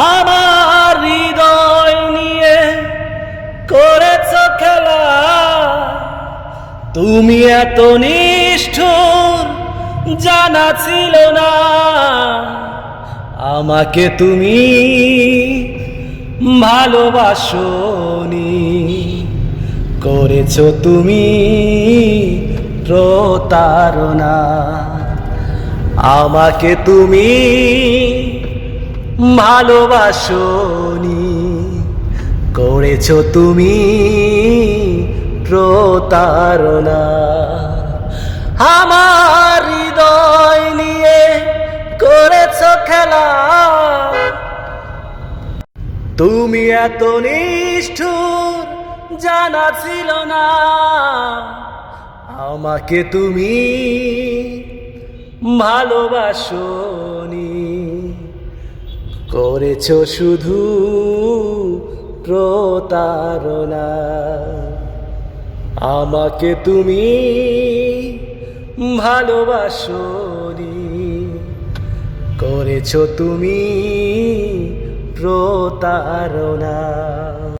আমার হৃদয় নিয়ে করেছ খেলা, তুমি এত নিষ্ঠুর জানা ছিল না। আমাকে তুমি ভালোবাসোনি, করেছ তুমি প্রতারণা। আমাকে তুমি ভালোবাসোনি, করেছ তুমি প্রতারণা। আমার হৃদয় নিয়ে করেছ খেলা, তুমি এত নিষ্ঠুর জানা ছিল না। আমাকে তুমি ভালোবাসোনি, করেছ শুধু প্রতারণা। আমাকে তুমি ভালোবাসোনি, করেছ তুমি প্রতারণা।